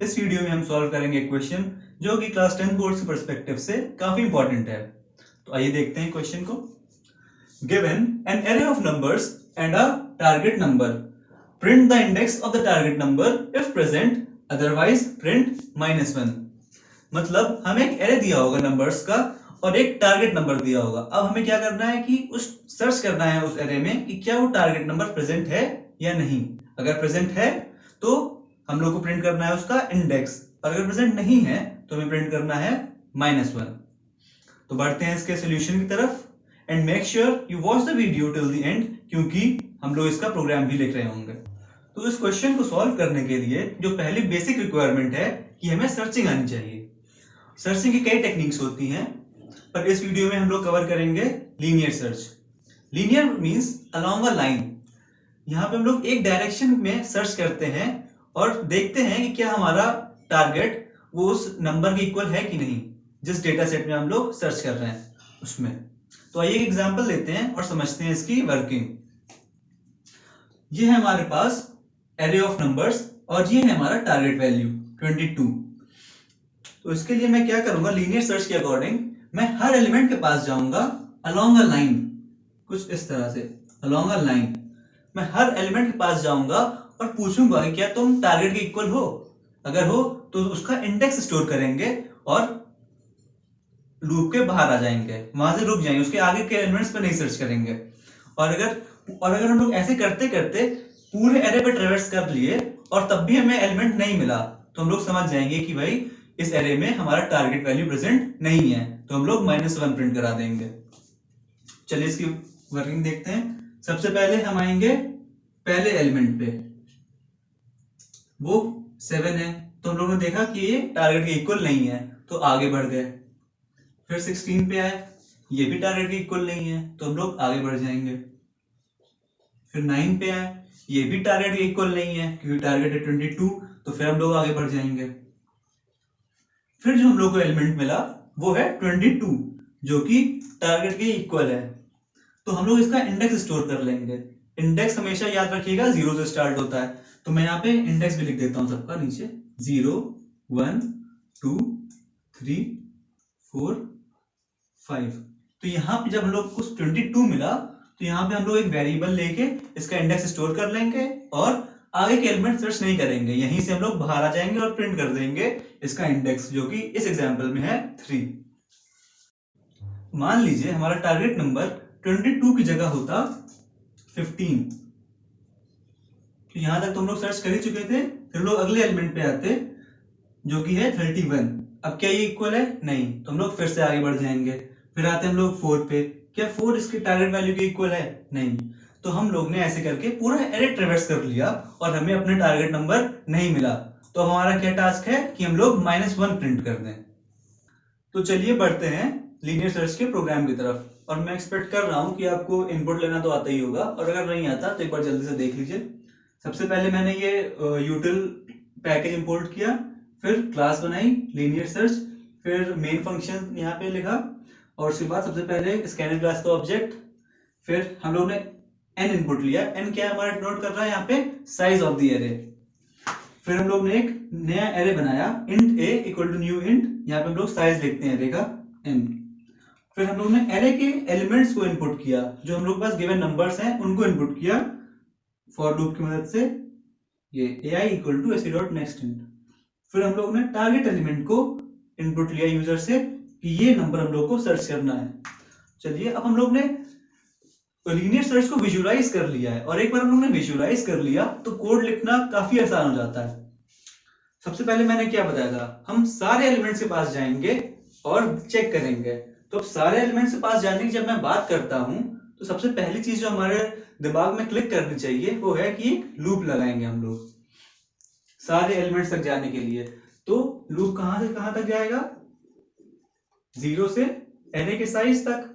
इस वीडियो में हम सॉल्व करेंगे क्वेश्चन जो कि क्लास 10 बोर्ड के पर्सपेक्टिव से काफी इंपॉर्टेंट है। तो आइए देखते हैं क्वेश्चन को। Given an array of numbers and a target number, print the index of the target number if present, otherwise print -1। मतलब हमें एक एरे दिया होगा नंबर्स का और एक टारगेट नंबर दिया होगा। अब हमें क्या करना है कि उस सर्च करना है उस एरे में कि क्या वो टारगेट नंबर प्रेजेंट है या नहीं। अगर प्रेजेंट है तो हम लोग को प्रिंट करना है उसका इंडेक्स, और अगर प्रेजेंट नहीं है तो हमें प्रिंट करना है -1। तो बढ़ते हैं इसके सॉल्यूशन की तरफ and make sure you watch the video till the end, क्योंकि हम लोग इसका प्रोग्राम भी लिख रहे होंगे। तो इस क्वेश्चन को सॉल्व करने के लिए जो पहली बेसिक रिक्वायरमेंट है कि हमें सर्चिंग आनी चाहिए। सर्चिंग की कई टेक्निक्स होती हैं, पर इस वीडियो में हम लोग कवर करेंगे linear search. Linear means along a line. यहाँ पे हम लोग एक डायरेक्शन में सर्च करते हैं और देखते हैं कि क्या हमारा टारगेट वो उस नंबर के इक्वल है कि नहीं, जिस डेटा सेट में हम लोग सर्च कर रहे हैं उसमें। तो आइए एक एग्जांपल लेते हैं और समझते हैं इसकी वर्किंग। ये है हमारे पास एरे ऑफ नंबर्स और ये है हमारा टारगेट वैल्यू 22। तो इसके लिए मैं क्या करूंगा, लीनियर सर्च के अकॉर्डिंग मैं हर एलिमेंट के पास जाऊंगा अलोंग अ लाइन, कुछ इस तरह से अलोंग अ लाइन। मैं हर एलिमेंट के पास जाऊंगा और पूछूंगा कि क्या तुम टारगेट के इक्वल हो। अगर हो तो उसका इंडेक्स स्टोर करेंगे और लूप के बाहर आ जाएंगे, वहां से रुक जाएंगे, उसके आगे के एलिमेंट्स पे नहीं सर्च करेंगे। और अगर हम लोग ऐसे करते करते पूरे एरे पे ट्रेवर्स कर लिए और तब भी हमें एलिमेंट नहीं मिला, तो हम लोग समझ जाएंगे कि भाई इस एरे में हमारा टारगेट वैल्यू प्रेजेंट नहीं है, तो हम लोग -1 प्रिंट करा देंगे। चलिए इसकी वर्किंग देखते हैं। सबसे पहले हम आएंगे पहले एलिमेंट पे, वो 7 है, तो हम लोगों ने देखा कि ये टारगेट के इक्वल नहीं है, तो आगे बढ़ गए। फिर 16 पे आए, ये भी टारगेट के इक्वल नहीं है, तो हम लोग आगे बढ़ जाएंगे। फिर 9 पे आए, ये भी टारगेट के इक्वल नहीं है क्योंकि टारगेट है 22, तो फिर हम लोग आगे बढ़ जाएंगे। फिर जो हम लोग को एलिमेंट मिला वो है 22, जो कि टारगेट के इक्वल है, तो हम लोग इसका इंडेक्स स्टोर कर लेंगे। इंडेक्स हमेशा याद रखिएगा 0 से स्टार्ट होता है, तो मैं यहाँ पे इंडेक्स भी लिख देता हूँ सबका नीचे, 0 1 2 3 4 5। तो यहाँ पे जब हम लोग को 22 मिला तो यहाँ पे हम लोग एक वेरिएबल लेके इसका इंडेक्स स्टोर कर लेंगे और आगे के एलिमेंट सर्च नहीं करेंगे, यहीं से हम लोग बाहर आ जाएंगे और प्रिंट कर देंगे इसका इंडेक्स, जो कि इस एग्जांपल में है 3। मान लीजिए हमारा टारगेट नंबर 22 की जगह होता 15, तो यहां तक तो हम लोग सर्च कर ही चुके थे। फिर लोग अगले एलिमेंट पे आते जो कि है 31। अब क्या ये इक्वल है? नहीं, तो हम लोग फिर से आगे बढ़ जाएंगे। फिर आते हम लोग 4 पे, क्या 4 इसके टारगेट वैल्यू के इक्वल है? नहीं, तो हम लोग ने ऐसे करके पूरा एरे ट्रेवर्स कर लिया और हमें अपने टारगेट नंबर नहीं मिला। तो हमारा क्या टास्क है कि हम लोग -1 प्रिंट कर दें। तो चलिए बढ़ते हैं लीनियर सर्च के प्रोग्राम की तरफ, और मैं एक्सपेक्ट कर रहा हूं कि आपको इनपुट लेना तो आता ही होगा, और अगर नहीं आता तो एक बार जल्दी से देख लीजिए। सबसे पहले मैंने ये यूटिल पैकेज इंपोर्ट किया, फिर क्लास बनाई लीनियर सर्च, फिर मेन फंक्शन यहाँ पे लिखा, और उसके बाद सबसे पहले स्कैनर क्लास का ऑब्जेक्ट, फिर हम लोग ने n इनपुट लिया। n क्या हमारा डिनोट कर रहा है यहाँ पे? Size of the array. फिर हम लोग ने एक नया एरे बनाया, int a equal to new int, यहाँ पे हम लोग साइज लिखते हैं एरे का n। फिर हम लोग ने एरे के एलिमेंट्स को इनपुट किया, जो हम लोग के पास गिवन नंबर्स हैं उनको इनपुट किया फॉर लूप की मदद से, ये ai इक्वल टू ऐसे डॉट नेक्स्ट int। फिर हम लोग ने टारगेट एलिमेंट को इनपुट लिया यूजर से कि ये नंबर हम लोग को सर्च करना है। चलिए अब हम लोग ने लीनियर सर्च को विजुअलाइज कर लिया है, और एक बार हम लोग ने विजुअलाइज कर लिया तो कोड लिखना काफी आसान हो जाता है। सबसे पहले मैंने क्या बताया था, हम सारे एलिमेंट्स के पास जाएंगे और चेक करेंगे। तो अब सारे एलिमेंट्स के पास जाने की जब मैं बात करता हूं, तो सबसे पहली चीज जो हमारे दिमाग में क्लिक करनी चाहिए वो है कि एक लूप लगाएंगे हम लोग सारे एलिमेंट्स तक जाने के लिए। तो लूप कहां से कहां तक जाएगा? 0 से एरे के साइज तक,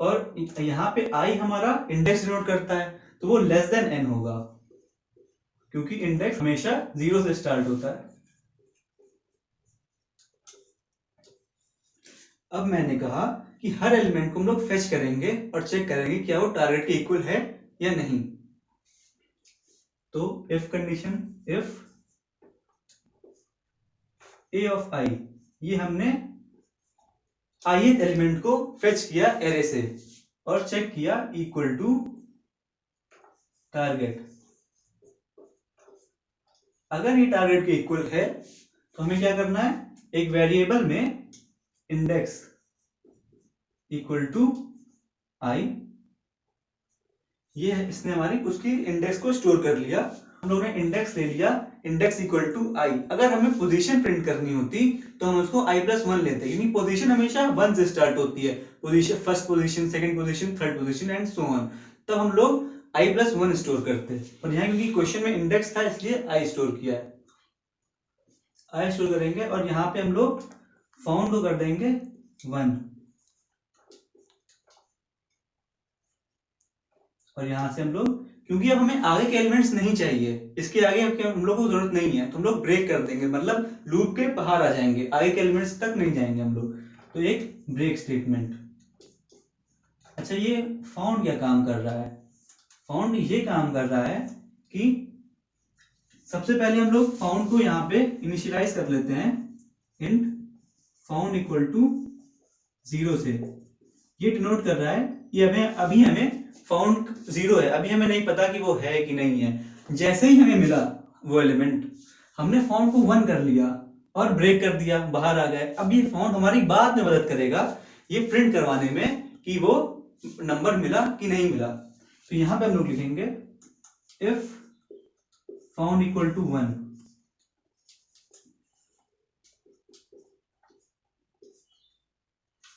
और यहाँ पे i हमारा इंडेक्स डिनोट करता है, तो वो लेस देन n होगा, क्योंकि इंडेक्स हमेशा 0 से स्टार्ट होता है। अब मैंने कहा कि हर एलिमेंट को हम लोग फेच करेंगे और चेक करेंगे क्या वो टारगेट के इक्वल है या नहीं। तो if condition, if a of i, ये हमने ith एलिमेंट को फेच किया एरे से और चेक किया इक्वल टू टारगेट। अगर ये टारगेट के इक्वल है तो हमें क्या करना है, एक वेरिएबल में इंडेक्स इक्वल टू आई, ये है, इसने हमारी उसकी इंडेक्स को स्टोर कर लिया। हम लोगों ने इंडेक्स ले लिया, इंडेक्स इक्वल टू आई। अगर हमें पोजीशन प्रिंट करनी होती तो हम उसको i+1 लेते, यानी पोजीशन हमेशा 1 से स्टार्ट होती है, position first position, second position, third position and so on. तब हम लोग i+1 स्टोर करते, और यहाँ क्योंकि क्वेश्चन में इंडेक्स था इसलिए आई स्टोर किया है, आई स्टोर करेंगे और यहाँ पे हम लोग फाउंड को कर देंगे 1, और यहां से हम लोग, क्योंकि अब हमें आगे के एलिमेंट्स नहीं चाहिए, इसके आगे हम लोग को जरूरत नहीं है, तो हम लोग ब्रेक कर देंगे, मतलब लूप के बाहर आ जाएंगे, आगे के एलिमेंट्स तक नहीं जाएंगे हम लोग, तो एक ब्रेक स्टेटमेंट। अच्छा, ये फाउंड क्या काम कर रहा है, फाउंड ये काम कर रहा है कि सबसे पहले हम लोग फाउंड को यहाँ पे इनिशियलाइज कर लेते हैं, इंट फाउंड इक्वल टू 0 से। ये डिनोट कर रहा है कि अभी हमें फाउंड 0 है, अभी हमें नहीं पता कि वो है कि नहीं है। जैसे ही हमें मिला वो एलिमेंट, हमने फाउंड को 1 कर लिया और ब्रेक कर दिया, बाहर आ गए। अब ये फाउंड हमारी बाद में मदद करेगा ये प्रिंट करवाने में कि वो नंबर मिला कि नहीं मिला। तो यहां पे हम लोग लिखेंगे इफ फाउंड इक्वल टू 1,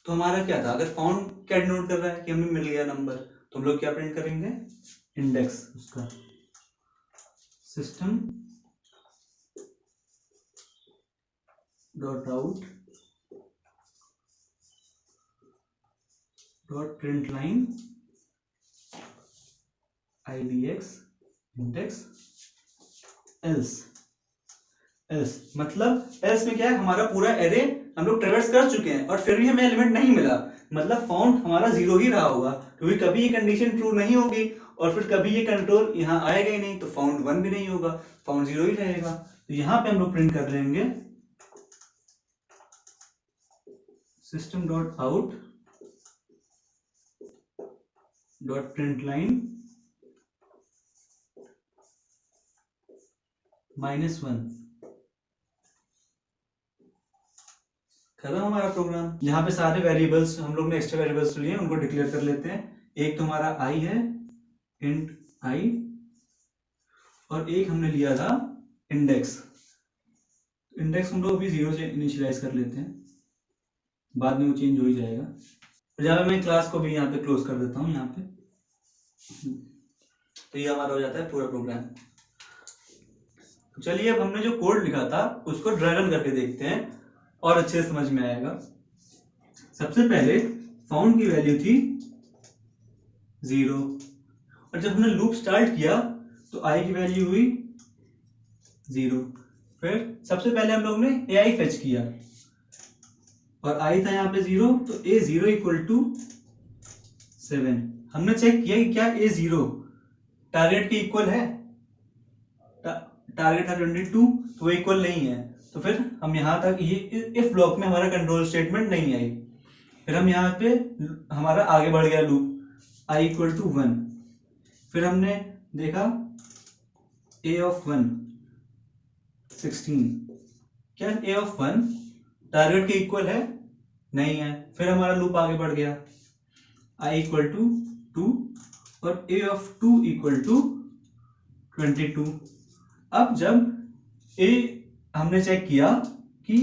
तो हमारा क्या था, अगर फाउंड क्या डिनोट कर रहा है कि हमें मिल गया नंबर, तो हम लोग क्या प्रिंट करेंगे, इंडेक्स उसका, system dot out dot print line idx index else. Else मतलब एल्स में क्या है, हमारा पूरा एरे हम लोग ट्रेवर्स कर चुके हैं और फिर भी हमें एलिमेंट नहीं मिला, मतलब फाउंड हमारा 0 ही रहा होगा, क्योंकि कभी ये कंडीशन ट्रू नहीं होगी और फिर कभी ये कंट्रोल यहाँ आएगा ही नहीं, तो फाउंड 1 भी नहीं होगा, फाउंड 0 ही रहेगा। तो यहाँ पे हम लोग प्रिंट कर लेंगे system dot out dot print line -1। खत्म हमारा प्रोग्राम। यहाँ पे सारे वेरिएबल्स हम लोग ने एक्स्ट्रा वेरिएबल्स लिए, उनको डिक्लेयर कर लेते हैं। एक तो हमारा आई है, इंट आई, और एक हमने लिया था इंडेक्स। इंडेक्स हम लोग भी 0 से इनिशियलाइज कर लेते हैं, बाद में वो चेंज हो ही जाएगा। तो जहाँ मैं क्लास को भी यहाँ पे क्लोज कर देता हूँ यहाँ पे, तो ये हमारा हो जाता है पूरा प्रोग्राम। चलिए अब हमने जो कोड लिखा था उसको ड्रैगन करके देखते हैं और अच्छे से समझ में आएगा। सबसे पहले फाउंड की वैल्यू थी 0, और जब हमने लूप स्टार्ट किया तो आई की वैल्यू हुई 0। फिर सबसे पहले हम लोग ने ए आई फेच किया और आई था यहाँ पे 0, तो ए 0 इक्वल टू 7। हमने चेक किया कि क्या ए 0 टारगेट के इक्वल है, टारगेट था 22, तो वो इक्वल नहीं है, तो फिर हम यहाँ तक ये इफ ब्लॉक में हमारा कंट्रोल स्टेटमेंट नहीं आई। फिर हम यहाँ पे हमारा आगे बढ़ गया लूप i इक्वल टू 1। फिर हमने देखा a ऑफ 1 16, क्या a ऑफ 1 टारगेट के इक्वल है, नहीं है। फिर हमारा लूप आगे बढ़ गया i इक्वल टू 2 और a ऑफ 2 इक्वल टू 22। अब जब a हमने चेक किया कि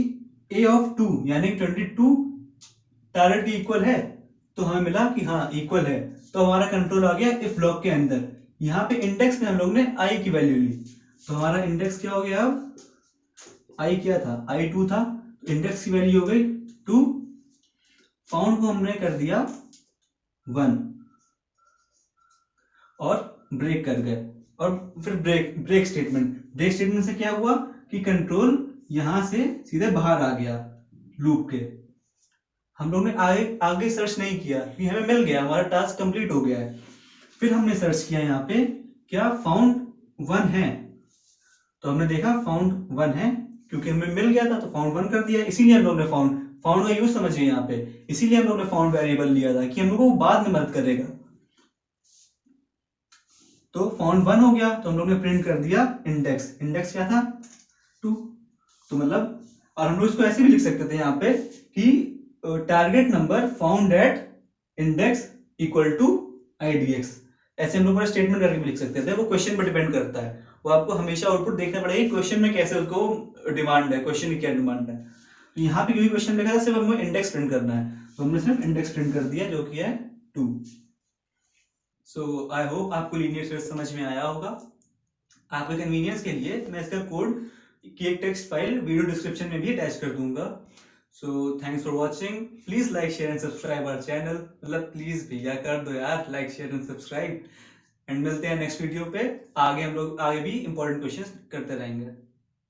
a ऑफ 2 यानी 22 टारगेट के इक्वल है, तो हमें मिला कि हाँ इक्वल है, तो हमारा कंट्रोल आ गया इफ ब्लॉक के अंदर। यहाँ पे इंडेक्स में हम लोग ने i की वैल्यू ली, तो हमारा इंडेक्स क्या हो गया, अब i क्या था, i 2 था, तो इंडेक्स की वैल्यू हो गई 2। फाउंड को हमने कर दिया 1 और ब्रेक कर गए। और फिर ब्रेक स्टेटमेंट से क्या हुआ कि कंट्रोल यहां से सीधे बाहर आ गया लूप के। हम लोग ने आगे सर्च नहीं किया कि हमें मिल गया, हमारा टास्क कंप्लीट हो गया है। फिर हमने सर्च किया यहाँ पे क्या फाउंड 1 है, तो हमने देखा फाउंड 1 है, क्योंकि हमें मिल गया था तो फाउंड 1 कर दिया, इसीलिए हम लोग ने फाउंड का यूज समझिए यहाँ पे, इसीलिए हम लोग ने फाउंड वेरिएबल लिया था कि हम लोग को बाद में मदद करेगा। तो फाउंड 1 हो गया तो हम लोग ने प्रिंट कर दिया इंडेक्स क्या था 2। तो मतलब और हम लोग इसको ऐसे भी लिख सकते थे यहाँ पे कि target number found at index equal to IDX, ऐसे हम लोग पूरा स्टेटमेंट करके भी लिख सकते थे। वो क्वेश्चन पर डिपेंड करता है, वो आपको हमेशा आउटपुट देखना पड़ेगा क्वेश्चन में कैसे उसको डिमांड है, क्वेश्चन की क्या डिमांड है। तो यहाँ पे क्योंकि क्वेश्चन लिखा था सिर्फ हमें इंडेक्स प्रिंट करना है, तो हमने सिर्फ इंडेक्स प्रिंट कर दिया जो कि है 2। सो आई होप आपको लीनियर सर्च समझ में आया होगा। आपके कन्वीनियंस के लिए मैं इसका कोड की एक टेक्स्ट फाइल वीडियो डिस्क्रिप्शन में भी अटैच कर दूंगा। So thanks for watching, please like share and subscribe our channel, मतलब प्लीज भैया कर दो यार like share and subscribe, and मिलते हैं नेक्स्ट वीडियो पे। आगे हम लोग आगे भी इंपॉर्टेंट क्वेश्चंस करते रहेंगे।